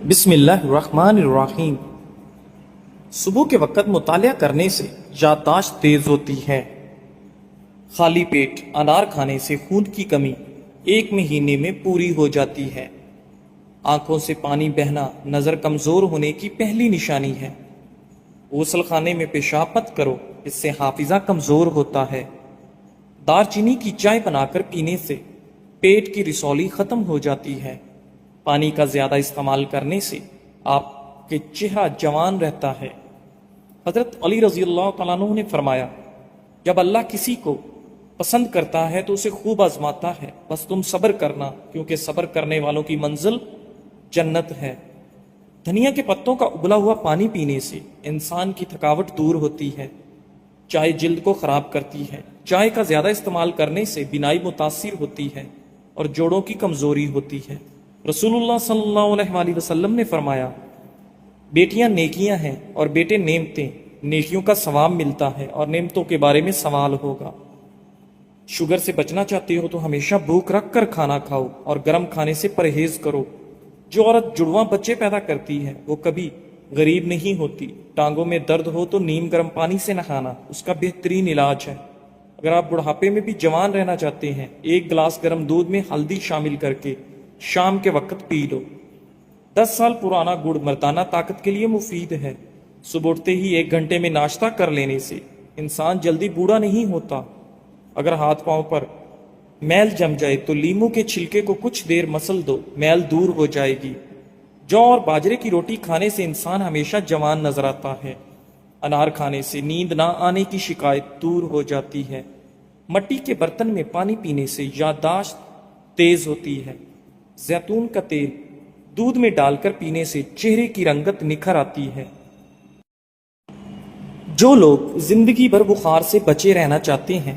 بسم اللہ الرحمن الرحیم۔ صبح کے وقت مطالعہ کرنے سے یادداشت تیز ہوتی ہے۔ خالی پیٹ انار کھانے سے خون کی کمی 1 مہینے میں پوری ہو جاتی ہے۔ آنکھوں سے پانی بہنا نظر کمزور ہونے کی پہلی نشانی ہے۔ غسل خانے میں پیشاب مت کرو، اس سے حافظہ کمزور ہوتا ہے۔ دار چینی کی چائے بنا کر پینے سے پیٹ کی رسولی ختم ہو جاتی ہے۔ پانی کا زیادہ استعمال کرنے سے آپ کے چہرہ جوان رہتا ہے۔ حضرت علی رضی اللہ تعالیٰ عنہ نے فرمایا، جب اللہ کسی کو پسند کرتا ہے تو اسے خوب آزماتا ہے، بس تم صبر کرنا، کیونکہ صبر کرنے والوں کی منزل جنت ہے۔ دھنیا کے پتوں کا ابلا ہوا پانی پینے سے انسان کی تھکاوٹ دور ہوتی ہے۔ چائے جلد کو خراب کرتی ہے۔ چائے کا زیادہ استعمال کرنے سے بینائی متاثر ہوتی ہے اور جوڑوں کی کمزوری ہوتی ہے۔ رسول اللہ صلی اللہ علیہ وآلہ وسلم نے فرمایا، بیٹیاں نیکیاں ہیں اور بیٹے نعمتیں، نیکیوں کا ثواب ملتا ہے اور نعمتوں کے بارے میں سوال ہوگا۔ شوگر سے بچنا چاہتے ہو تو ہمیشہ بھوک رکھ کر کھانا کھاؤ اور گرم کھانے سے پرہیز کرو۔ جو عورت جڑواں بچے پیدا کرتی ہے وہ کبھی غریب نہیں ہوتی۔ ٹانگوں میں درد ہو تو نیم گرم پانی سے نہانا اس کا بہترین علاج ہے۔ اگر آپ بڑھاپے میں بھی جوان رہنا چاہتے ہیں، 1 گلاس گرم دودھ میں ہلدی شامل کر کے شام کے وقت پی لو۔ 10 سال پرانا گڑ مردانہ طاقت کے لیے مفید ہے۔ صبح اٹھتے ہی 1 گھنٹے میں ناشتہ کر لینے سے انسان جلدی بوڑھا نہیں ہوتا۔ اگر ہاتھ پاؤں پر میل جم جائے تو لیموں کے چھلکے کو کچھ دیر مسل دو، میل دور ہو جائے گی۔ جو اور باجرے کی روٹی کھانے سے انسان ہمیشہ جوان نظر آتا ہے۔ انار کھانے سے نیند نہ آنے کی شکایت دور ہو جاتی ہے۔ مٹی کے برتن میں پانی پینے سے یادداشت تیز ہوتی ہے۔ زیتون کا تیل دودھ میں ڈال کر پینے سے چہرے کی رنگت نکھر آتی ہے۔ جو لوگ زندگی بھر بخار سے بچے رہنا چاہتے ہیں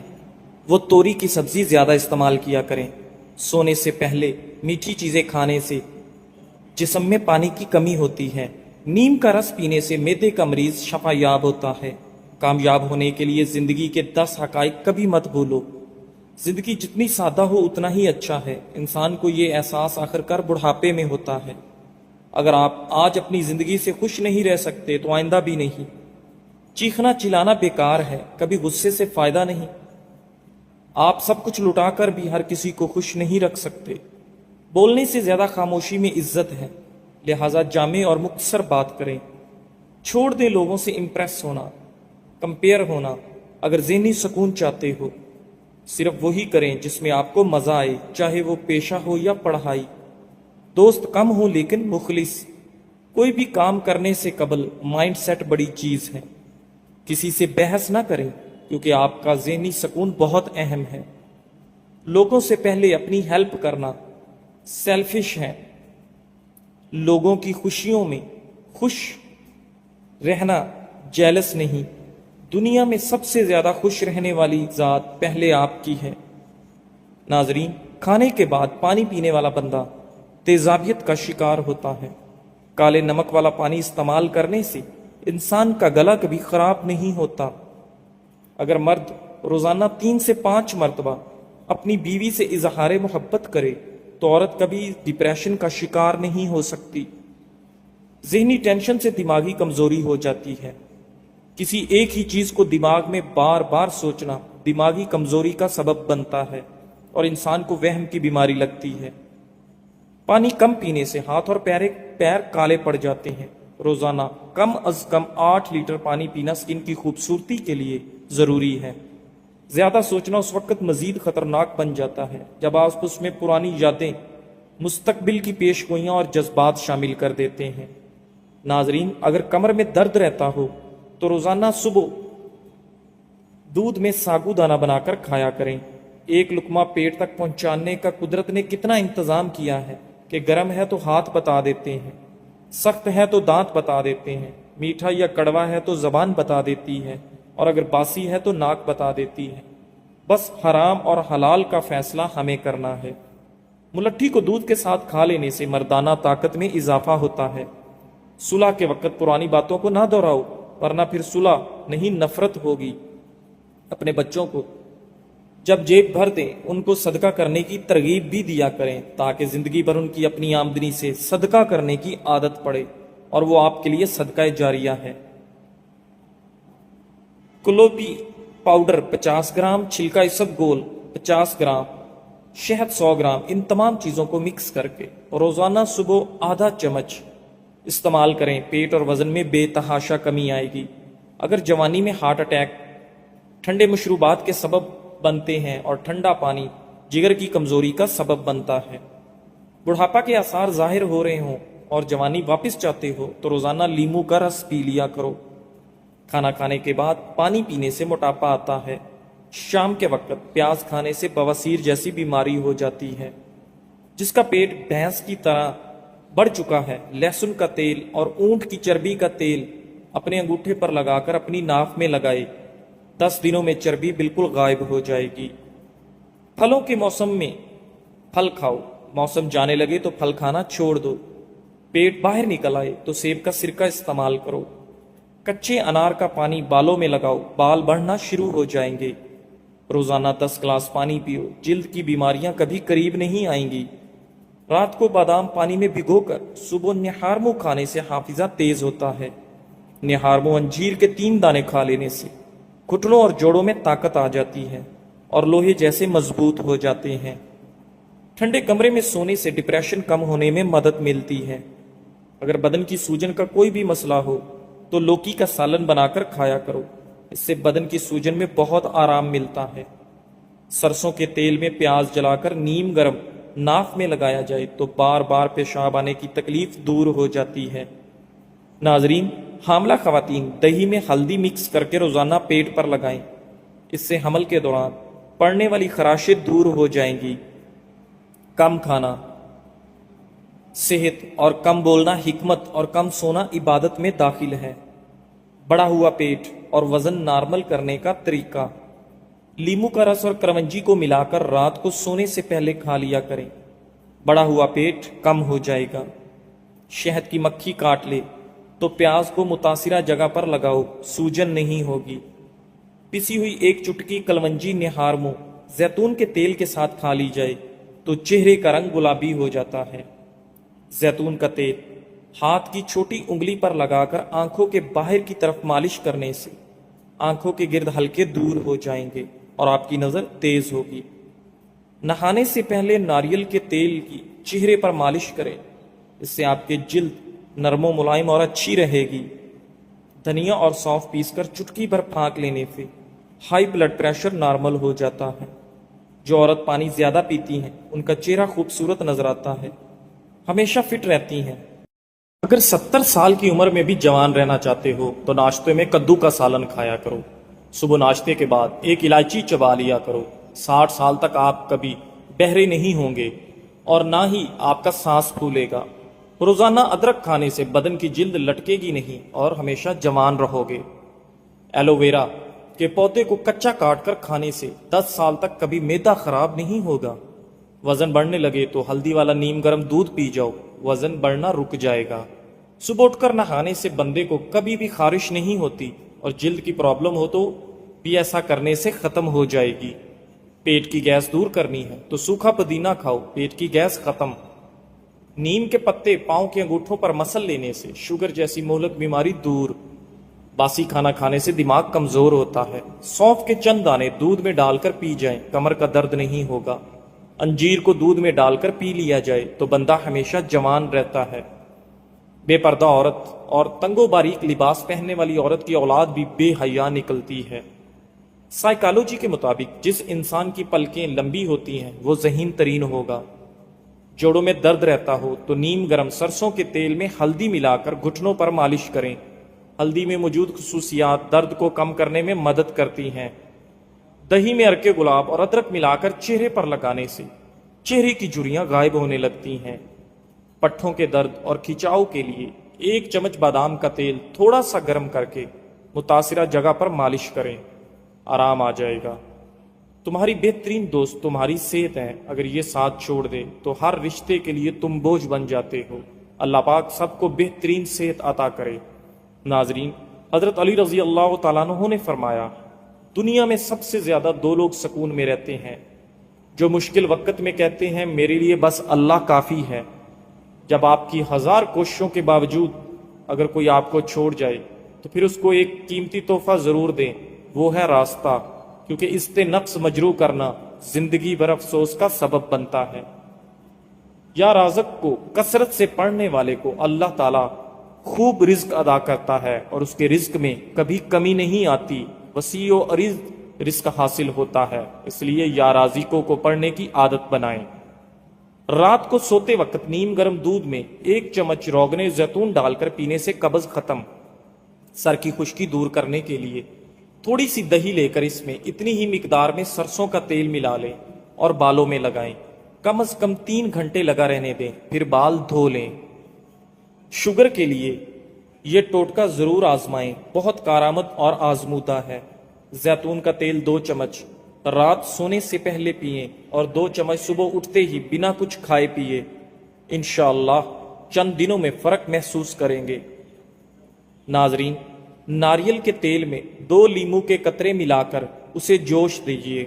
وہ توری کی سبزی زیادہ استعمال کیا کریں۔ سونے سے پہلے میٹھی چیزیں کھانے سے جسم میں پانی کی کمی ہوتی ہے۔ نیم کا رس پینے سے معدے کا مریض شفا یاب ہوتا ہے۔ کامیاب ہونے کے لیے زندگی کے 10 حقائق کبھی مت بھولو۔ زندگی جتنی سادہ ہو اتنا ہی اچھا ہے۔ انسان کو یہ احساس آخر کار بڑھاپے میں ہوتا ہے۔ اگر آپ آج اپنی زندگی سے خوش نہیں رہ سکتے تو آئندہ بھی نہیں۔ چیخنا چلانا بیکار ہے، کبھی غصے سے فائدہ نہیں۔ آپ سب کچھ لٹا کر بھی ہر کسی کو خوش نہیں رکھ سکتے۔ بولنے سے زیادہ خاموشی میں عزت ہے، لہٰذا جامع اور مختصر بات کریں۔ چھوڑ دیں لوگوں سے امپریس ہونا، کمپیئر ہونا۔ اگر ذہنی سکون چاہتے ہو صرف وہی کریں جس میں آپ کو مزہ آئے، چاہے وہ پیشہ ہو یا پڑھائی۔ دوست کم ہو لیکن مخلص۔ کوئی بھی کام کرنے سے قبل مائنڈ سیٹ بڑی چیز ہے۔ کسی سے بحث نہ کریں کیونکہ آپ کا ذہنی سکون بہت اہم ہے۔ لوگوں سے پہلے اپنی ہیلپ کرنا سیلفش ہے۔ لوگوں کی خوشیوں میں خوش رہنا جیلس نہیں۔ دنیا میں سب سے زیادہ خوش رہنے والی ذات پہلے آپ کی ہے۔ ناظرین، کھانے کے بعد پانی پینے والا بندہ تیزابیت کا شکار ہوتا ہے۔ کالے نمک والا پانی استعمال کرنے سے انسان کا گلا کبھی خراب نہیں ہوتا۔ اگر مرد روزانہ 3 سے 5 مرتبہ اپنی بیوی سے اظہار محبت کرے تو عورت کبھی ڈپریشن کا شکار نہیں ہو سکتی۔ ذہنی ٹینشن سے دماغی کمزوری ہو جاتی ہے۔ کسی ایک ہی چیز کو دماغ میں بار بار سوچنا دماغی کمزوری کا سبب بنتا ہے اور انسان کو وہم کی بیماری لگتی ہے۔ پانی کم پینے سے ہاتھ اور پیر کالے پڑ جاتے ہیں۔ روزانہ کم از کم 8 لیٹر پانی پینا اسکن کی خوبصورتی کے لیے ضروری ہے۔ زیادہ سوچنا اس وقت مزید خطرناک بن جاتا ہے جب آپ اس میں پرانی یادیں، مستقبل کی پیش گوئیاں اور جذبات شامل کر دیتے ہیں۔ ناظرین، اگر کمر میں درد رہتا ہو تو روزانہ صبح دودھ میں ساگو دانہ بنا کر کھایا کریں۔ 1 لقمہ پیٹ تک پہنچانے کا قدرت نے کتنا انتظام کیا ہے کہ گرم ہے تو ہاتھ بتا دیتے ہیں، سخت ہے تو دانت بتا دیتے ہیں، میٹھا یا کڑوا ہے تو زبان بتا دیتی ہے، اور اگر باسی ہے تو ناک بتا دیتی ہے۔ بس حرام اور حلال کا فیصلہ ہمیں کرنا ہے۔ ملٹھی کو دودھ کے ساتھ کھا لینے سے مردانہ طاقت میں اضافہ ہوتا ہے۔ صلح کے وقت پرانی باتوں کو نہ دہراؤ ورنہ پھر صلح نہیں نفرت ہوگی۔ اپنے بچوں کو جب جیب بھر دیں ان کو صدقہ کرنے کی ترغیب بھی دیا کریں تاکہ زندگی بھر ان کی اپنی آمدنی سے صدقہ کرنے کی عادت پڑے اور وہ آپ کے لیے صدقہ جاریہ ہے۔ کلوپی پاؤڈر 50 گرام، چھلکا اسب گول 50 گرام، شہد 100 گرام، ان تمام چیزوں کو مکس کر کے روزانہ صبح آدھا چمچ استعمال کریں۔ پیٹ اور وزن میں بے تحاشا کمی آئے گی۔ اگر جوانی میں ہارٹ اٹیک، ٹھنڈے مشروبات کے سبب بنتے ہیں اور ٹھنڈا پانی جگر کی کمزوری کا سبب بنتا ہے، بڑھاپا کے آثار ظاہر ہو رہے ہوں اور جوانی واپس چاہتے ہو تو روزانہ لیموں کا رس پی لیا کرو۔ کھانا کھانے کے بعد پانی پینے سے موٹاپا آتا ہے۔ شام کے وقت پیاز کھانے سے بواسیر جیسی بیماری ہو جاتی ہے۔ جس کا پیٹ بھینس کی طرح بڑھ چکا ہے، لہسن کا تیل اور اونٹ کی چربی کا تیل اپنے انگوٹھے پر لگا کر اپنی ناک میں لگائے، 10 دنوں میں چربی بالکل غائب ہو جائے گی۔ پھلوں کے موسم میں پھل کھاؤ، موسم جانے لگے تو پھل کھانا چھوڑ دو۔ پیٹ باہر نکل آئے تو سیب کا سرکہ استعمال کرو۔ کچے انار کا پانی بالوں میں لگاؤ، بال بڑھنا شروع ہو جائیں گے۔ روزانہ 10 گلاس پانی پیو، جلد کی بیماریاں کبھی قریب نہیں آئیں گی۔ رات کو بادام پانی میں بھگو کر صبح نہارمو کھانے سے حافظہ تیز ہوتا ہے۔ نہارمو انجیر کے 3 دانے کھا لینے سے گھٹنوں اور جوڑوں میں طاقت آ جاتی ہے اور لوہے جیسے مضبوط ہو جاتے ہیں۔ ٹھنڈے کمرے میں سونے سے ڈپریشن کم ہونے میں مدد ملتی ہے۔ اگر بدن کی سوجن کا کوئی بھی مسئلہ ہو تو لوکی کا سالن بنا کر کھایا کرو، اس سے بدن کی سوجن میں بہت آرام ملتا ہے۔ سرسوں کے تیل میں پیاز جلا کر نیم گرم ناک میں لگایا جائے تو بار بار پیشاب آنے کی تکلیف دور ہو جاتی ہے۔ ناظرین، حاملہ خواتین دہی میں ہلدی مکس کر کے روزانہ پیٹ پر لگائیں، اس سے حمل کے دوران پڑنے والی خراشیں دور ہو جائیں گی۔ کم کھانا صحت اور کم بولنا حکمت اور کم سونا عبادت میں داخل ہے۔ بڑا ہوا پیٹ اور وزن نارمل کرنے کا طریقہ: لیموں کا رس اور کرونجی کو ملا کر رات کو سونے سے پہلے کھا لیا کریں، بڑا ہوا پیٹ کم ہو جائے گا۔ شہد کی مکھی کاٹ لے تو پیاز کو متاثرہ جگہ پر لگاؤ، سوجن نہیں ہوگی۔ پسی ہوئی 1 چٹکی کلونجی نہارمو زیتون کے تیل کے ساتھ کھا لی جائے تو چہرے کا رنگ گلابی ہو جاتا ہے۔ زیتون کا تیل ہاتھ کی چھوٹی انگلی پر لگا کر آنکھوں کے باہر کی طرف مالش کرنے سے آنکھوں کے گرد ہلکے دور ہو جائیں گے اور آپ کی نظر تیز ہوگی۔ نہانے سے پہلے ناریل کے تیل کی چہرے پر مالش کریں، اس سے آپ کے جلد نرم و ملائم اور اچھی رہے گی۔ دھنیا اور سونف پیس کر چٹکی بھر پھانک لینے سے ہائی بلڈ پریشر نارمل ہو جاتا ہے۔ جو عورت پانی زیادہ پیتی ہیں ان کا چہرہ خوبصورت نظر آتا ہے، ہمیشہ فٹ رہتی ہیں۔ اگر 70 سال کی عمر میں بھی جوان رہنا چاہتے ہو تو ناشتے میں کدو کا سالن کھایا کرو۔ صبح ناشتے کے بعد 1 الائچی چبا لیا کرو۔ 60 سال تک آپ کبھی بہرے نہیں ہوں گے اور نہ ہی آپ کا سانس پھولے گا۔ روزانہ ادرک کھانے سے بدن کی جلد لٹکے گی نہیں اور ہمیشہ جوان رہو گے۔ ایلو ویرا کے پودے کو کچا کاٹ کر کھانے سے 10 سال تک کبھی معدہ خراب نہیں ہوگا۔ وزن بڑھنے لگے تو ہلدی والا نیم گرم دودھ پی جاؤ، وزن بڑھنا رک جائے گا۔ صبح اٹھ کر نہانے سے بندے کو کبھی بھی خارش نہیں ہوتی اور جلد کی پرابلم ہو تو بھی ایسا کرنے سے ختم ہو جائے گی۔ پیٹ کی گیس دور کرنی ہے تو سوکھا پودینہ کھاؤ، پیٹ کی گیس ختم۔ نیم کے پتے پاؤں کے انگوٹھوں پر مسل لینے سے شوگر جیسی مہلک بیماری دور۔ باسی کھانا کھانے سے دماغ کمزور ہوتا ہے۔ سونف کے چند دانے دودھ میں ڈال کر پی جائیں، کمر کا درد نہیں ہوگا۔ انجیر کو دودھ میں ڈال کر پی لیا جائے تو بندہ ہمیشہ جوان رہتا ہے۔ بے پردہ عورت اور تنگ و باریک لباس پہننے والی عورت کی اولاد بھی بے حیا نکلتی ہے۔ سائیکالوجی کے مطابق جس انسان کی پلکیں لمبی ہوتی ہیں وہ ذہین ترین ہوگا۔ جوڑوں میں درد رہتا ہو تو نیم گرم سرسوں کے تیل میں ہلدی ملا کر گھٹنوں پر مالش کریں۔ ہلدی میں موجود خصوصیات درد کو کم کرنے میں مدد کرتی ہیں۔ دہی میں ارکے گلاب اور ادرک ملا کر چہرے پر لگانے سے چہرے کی جھریاں غائب ہونے لگتی ہیں۔ پٹھوں کے درد اور کھچاؤ کے لیے 1 چمچ بادام کا تیل تھوڑا سا گرم کر کے متاثرہ جگہ پر مالش کریں، آرام آ جائے گا۔ تمہاری بہترین دوست تمہاری صحت ہے، اگر یہ ساتھ چھوڑ دے تو ہر رشتے کے لیے تم بوجھ بن جاتے ہو۔ اللہ پاک سب کو بہترین صحت عطا کرے۔ ناظرین، حضرت علی رضی اللہ تعالیٰ عنہ نے فرمایا، دنیا میں سب سے زیادہ دو لوگ سکون میں رہتے ہیں، جو مشکل وقت میں کہتے ہیں میرے لیے بس اللہ کافی ہے۔ جب آپ کی ہزار کوششوں کے باوجود اگر کوئی آپ کو چھوڑ جائے تو پھر اس کو ایک قیمتی تحفہ ضرور دیں، وہ ہے راستہ، کیونکہ اس سے نفس مجروح کرنا زندگی بھر افسوس کا سبب بنتا ہے۔ یا رازق کو کثرت سے پڑھنے والے کو اللہ تعالیٰ خوب رزق ادا کرتا ہے اور اس کے رزق میں کبھی کمی نہیں آتی، وسیع و عریض رزق حاصل ہوتا ہے۔ اس لیے یا رازقوں کو پڑھنے کی عادت بنائیں۔ رات کو سوتے وقت نیم گرم دودھ میں 1 چمچ روغن زیتون ڈال کر پینے سے قبض ختم۔ سر کی خشکی دور کرنے کے لیے تھوڑی سی دہی لے کر اس میں اتنی ہی مقدار میں سرسوں کا تیل ملا لیں اور بالوں میں لگائیں، کم از کم 3 گھنٹے لگا رہنے دیں، پھر بال دھو لیں۔ شوگر کے لیے یہ ٹوٹکا ضرور آزمائیں، بہت کارآمد اور آزمودہ ہے۔ زیتون کا تیل 2 چمچ رات سونے سے پہلے پئیں اور 2 چمچ صبح اٹھتے ہی بنا کچھ کھائے پیے۔ انشاءاللہ چند دنوں میں فرق محسوس کریں گے۔ ناظرین، ناریل کے تیل میں 2 لیموں کے قطرے ملا کر اسے جوش دیجیے۔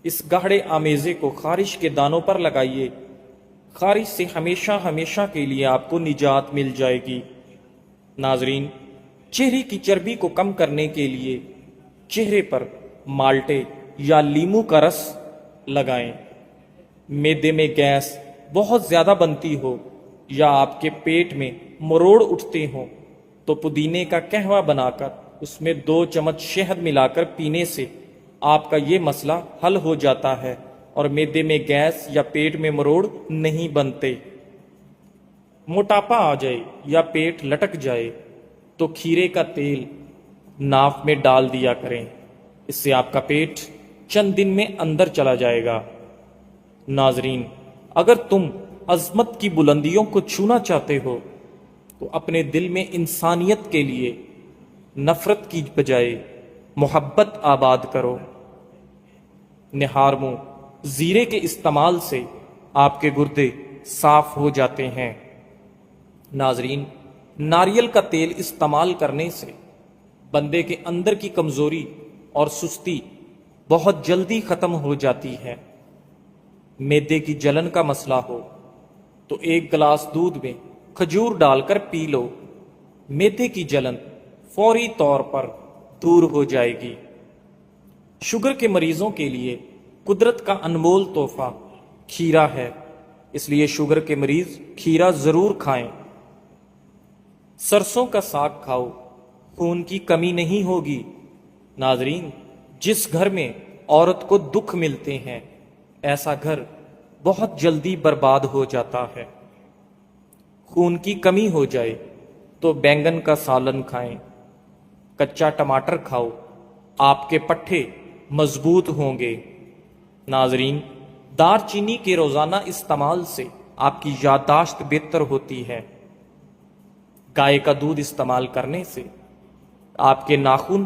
اس گاڑھے آمیزے کو خارش کے دانوں پر لگائیے، خارش سے ہمیشہ ہمیشہ کے لیے آپ کو نجات مل جائے گی۔ ناظرین، چہرے کی چربی کو کم کرنے کے لیے چہرے پر مالٹے یا لیموں کا رس لگائیں۔ معدے میں گیس بہت زیادہ بنتی ہو یا آپ کے پیٹ میں مروڑ اٹھتے ہوں تو پودینے کا قہوہ بنا کر اس میں 2 چمچ شہد ملا کر پینے سے آپ کا یہ مسئلہ حل ہو جاتا ہے اور معدے میں گیس یا پیٹ میں مروڑ نہیں بنتے۔ موٹاپا آ جائے یا پیٹ لٹک جائے تو کھیرے کا تیل ناف میں ڈال دیا کریں، اس سے آپ کا پیٹ چند دن میں اندر چلا جائے گا۔ ناظرین، اگر تم عظمت کی بلندیوں کو چھونا چاہتے ہو تو اپنے دل میں انسانیت کے لیے نفرت کی بجائے محبت آباد کرو۔ نہار منہ زیرے کے استعمال سے آپ کے گردے صاف ہو جاتے ہیں۔ ناظرین، ناریل کا تیل استعمال کرنے سے بندے کے اندر کی کمزوری اور سستی بہت جلدی ختم ہو جاتی ہے۔ معدے کی جلن کا مسئلہ ہو تو 1 گلاس دودھ میں کھجور ڈال کر پی لو، معدے کی جلن فوری طور پر دور ہو جائے گی۔ شوگر کے مریضوں کے لیے قدرت کا انمول تحفہ کھیرا ہے، اس لیے شوگر کے مریض کھیرا ضرور کھائیں۔ سرسوں کا ساگ کھاؤ، خون کی کمی نہیں ہوگی۔ ناظرین، جس گھر میں عورت کو دکھ ملتے ہیں ایسا گھر بہت جلدی برباد ہو جاتا ہے۔ خون کی کمی ہو جائے تو بینگن کا سالن کھائیں، کچا ٹماٹر کھاؤ، آپ کے پٹھے مضبوط ہوں گے۔ ناظرین، دار چینی کے روزانہ استعمال سے آپ کی یادداشت بہتر ہوتی ہے۔ گائے کا دودھ استعمال کرنے سے آپ کے ناخن،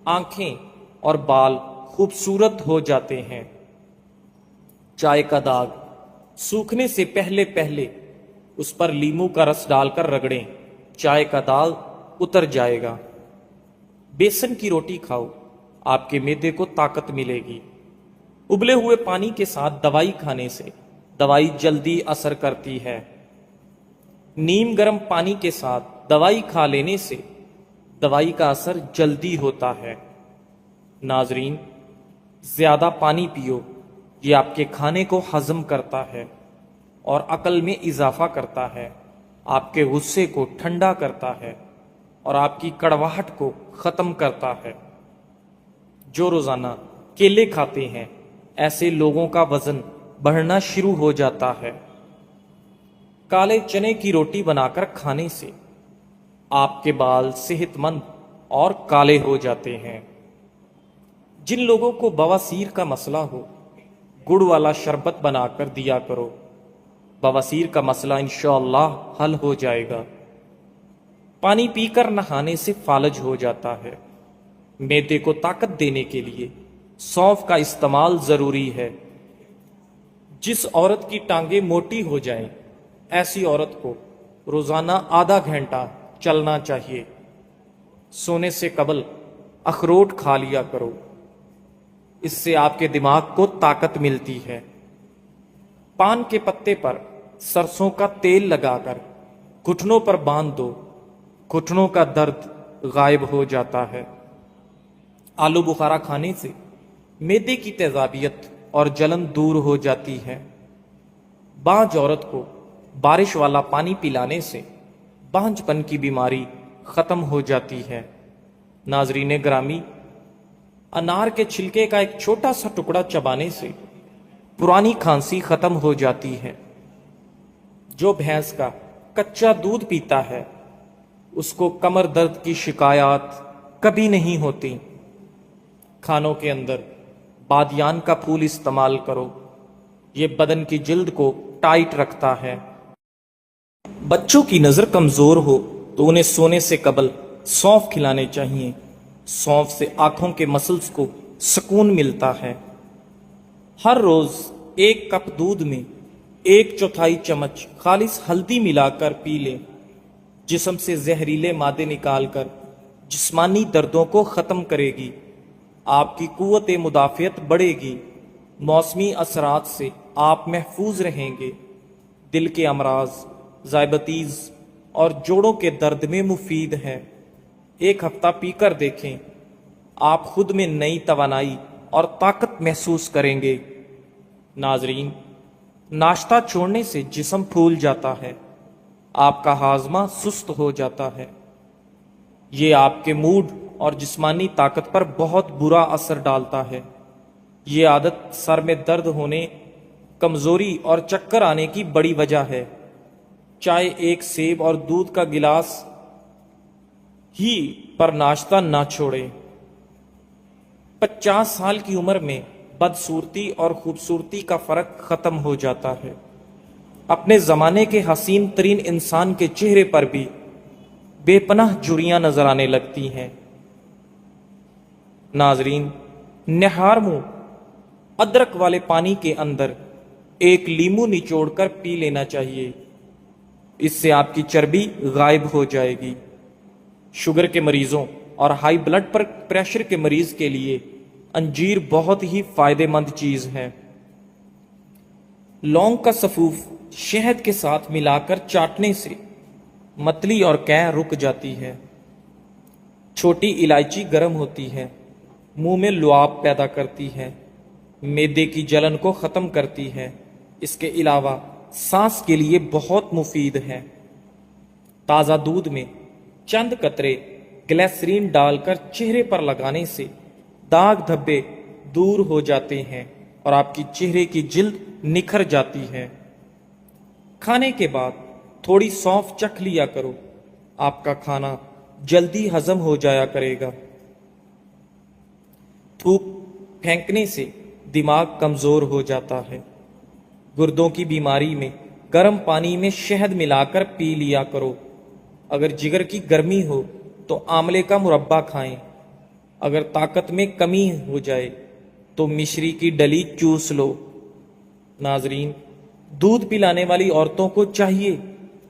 آنکھیں اور بال خوبصورت ہو جاتے ہیں۔ چائے کا داغ سوکھنے سے پہلے اس پر لیموں کا رس ڈال کر رگڑیں، چائے کا داغ اتر جائے گا۔ بیسن کی روٹی کھاؤ، آپ کے معدے کو طاقت ملے گی۔ ابلے ہوئے پانی کے ساتھ دوائی کھانے سے دوائی جلدی اثر کرتی ہے۔ نیم گرم پانی کے ساتھ دوائی کھا لینے سے دوائی کا اثر جلدی ہوتا ہے۔ ناظرین، زیادہ پانی پیو، یہ آپ کے کھانے کو ہضم کرتا ہے اور عقل میں اضافہ کرتا ہے، آپ کے غصے کو ٹھنڈا کرتا ہے اور آپ کی کڑواہٹ کو ختم کرتا ہے۔ جو روزانہ کیلے کھاتے ہیں ایسے لوگوں کا وزن بڑھنا شروع ہو جاتا ہے۔ کالے چنے کی روٹی بنا کر کھانے سے آپ کے بال صحت مند اور کالے ہو جاتے ہیں۔ جن لوگوں کو بواسیر کا مسئلہ ہو گڑ والا شربت بنا کر دیا کرو، بواسیر کا مسئلہ انشاءاللہ حل ہو جائے گا۔ پانی پی کر نہانے سے فالج ہو جاتا ہے۔ معدے کو طاقت دینے کے لیے سونف کا استعمال ضروری ہے۔ جس عورت کی ٹانگیں موٹی ہو جائیں ایسی عورت کو روزانہ آدھا گھنٹہ چلنا چاہیے۔ سونے سے قبل اخروٹ کھا لیا کرو، اس سے آپ کے دماغ کو طاقت ملتی ہے۔ پان کے پتے پر سرسوں کا تیل لگا کر گھٹنوں پر باندھ دو، گھٹنوں کا درد غائب ہو جاتا ہے۔ آلو بخارا کھانے سے معدے کی تیزابیت اور جلن دور ہو جاتی ہے۔ بانجھ عورت کو بارش والا پانی پلانے سے بانجھ پن کی بیماری ختم ہو جاتی ہے۔ ناظرین گرامی، انار کے چھلکے کا ایک چھوٹا سا ٹکڑا چبانے سے پرانی کھانسی ختم ہو جاتی ہے۔ جو بھینس کا کچا دودھ پیتا ہے اس کو کمر درد کی شکایات کبھی نہیں ہوتی۔ کھانوں کے اندر بادیان کا پھول استعمال کرو، یہ بدن کی جلد کو ٹائٹ رکھتا ہے۔ بچوں کی نظر کمزور ہو تو انہیں سونے سے قبل سونف کھلانے چاہیے۔ سونف سے آنکھوں کے مسلز کو سکون ملتا ہے۔ ہر روز 1 کپ دودھ میں 1/4 چمچ خالص ہلدی ملا کر پی لیں۔ جسم سے زہریلے مادے نکال کر جسمانی دردوں کو ختم کرے گی۔ آپ کی قوت مدافعت بڑھے گی۔ موسمی اثرات سے آپ محفوظ رہیں گے۔ دل کے امراض، ذیابیطس اور جوڑوں کے درد میں مفید ہے۔ 1 ہفتہ پی کر دیکھیں، آپ خود میں نئی توانائی اور طاقت محسوس کریں گے۔ ناظرین، ناشتہ چھوڑنے سے جسم پھول جاتا ہے، آپ کا ہاضمہ سست ہو جاتا ہے۔ یہ آپ کے موڈ اور جسمانی طاقت پر بہت برا اثر ڈالتا ہے۔ یہ عادت سر میں درد ہونے، کمزوری اور چکر آنے کی بڑی وجہ ہے۔ چائے 1 سیب اور دودھ کا گلاس ہی پر ناشتہ نہ چھوڑیں۔ 50 سال کی عمر میں بدصورتی اور خوبصورتی کا فرق ختم ہو جاتا ہے۔ اپنے زمانے کے حسین ترین انسان کے چہرے پر بھی بے پناہ جھریاں نظر آنے لگتی ہیں۔ ناظرین، نہار منہ ادرک والے پانی کے اندر 1 لیمو نچوڑ کر پی لینا چاہیے۔ اس سے آپ کی چربی غائب ہو جائے گی۔ شوگر کے مریضوں اور ہائی بلڈ پریشر کے مریض کے لیے انجیر بہت ہی فائدہ مند چیز ہے۔ لونگ کا سفوف شہد کے ساتھ ملا کر چاٹنے سے متلی اور قے رک جاتی ہے۔ چھوٹی الائچی گرم ہوتی ہے، منہ میں لعاب پیدا کرتی ہے، معدے کی جلن کو ختم کرتی ہے۔ اس کے علاوہ سانس کے لیے بہت مفید ہے۔ تازہ دودھ میں چند قطرے گلیسرین ڈال کر چہرے پر لگانے سے داغ دھبے دور ہو جاتے ہیں اور آپ کی چہرے کی جلد نکھر جاتی ہے۔ کھانے کے بعد تھوڑی سونف چکھ لیا کرو، آپ کا کھانا جلدی ہضم ہو جایا کرے گا۔ تھوک پھینکنے سے دماغ کمزور ہو جاتا ہے۔ گردوں کی بیماری میں گرم پانی میں شہد ملا کر پی لیا کرو۔ اگر جگر کی گرمی ہو تو آملے کا مربع کھائیں۔ اگر طاقت میں کمی ہو جائے تو مشری کی ڈلی چوس لو۔ ناظرین، دودھ پلانے والی عورتوں کو چاہیے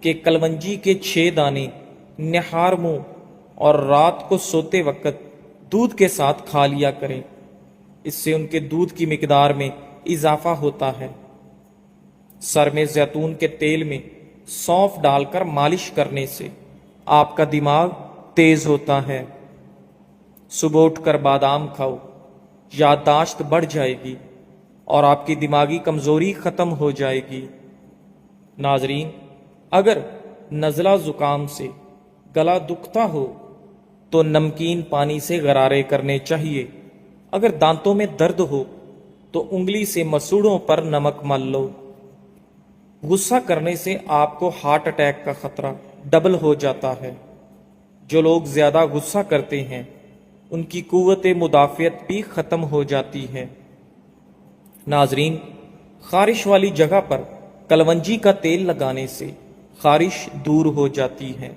کہ کلونجی کے 6 دانے نہار منہ اور رات کو سوتے وقت دودھ کے ساتھ کھا لیا کریں۔ اس سے ان کے دودھ کی مقدار میں اضافہ ہوتا ہے۔ سر میں زیتون کے تیل میں سونف ڈال کر مالش کرنے سے آپ کا دماغ تیز ہوتا ہے۔ صبح اٹھ کر بادام کھاؤ، یادداشت بڑھ جائے گی اور آپ کی دماغی کمزوری ختم ہو جائے گی۔ ناظرین، اگر نزلہ زکام سے گلا دکھتا ہو تو نمکین پانی سے غرارے کرنے چاہیے۔ اگر دانتوں میں درد ہو تو انگلی سے مسوڑوں پر نمک مل لو۔ غصہ کرنے سے آپ کو ہارٹ اٹیک کا خطرہ ڈبل ہو جاتا ہے۔ جو لوگ زیادہ غصہ کرتے ہیں ان کی قوت مدافعت بھی ختم ہو جاتی ہے۔ ناظرین، خارش والی جگہ پر کلونجی کا تیل لگانے سے خارش دور ہو جاتی ہے۔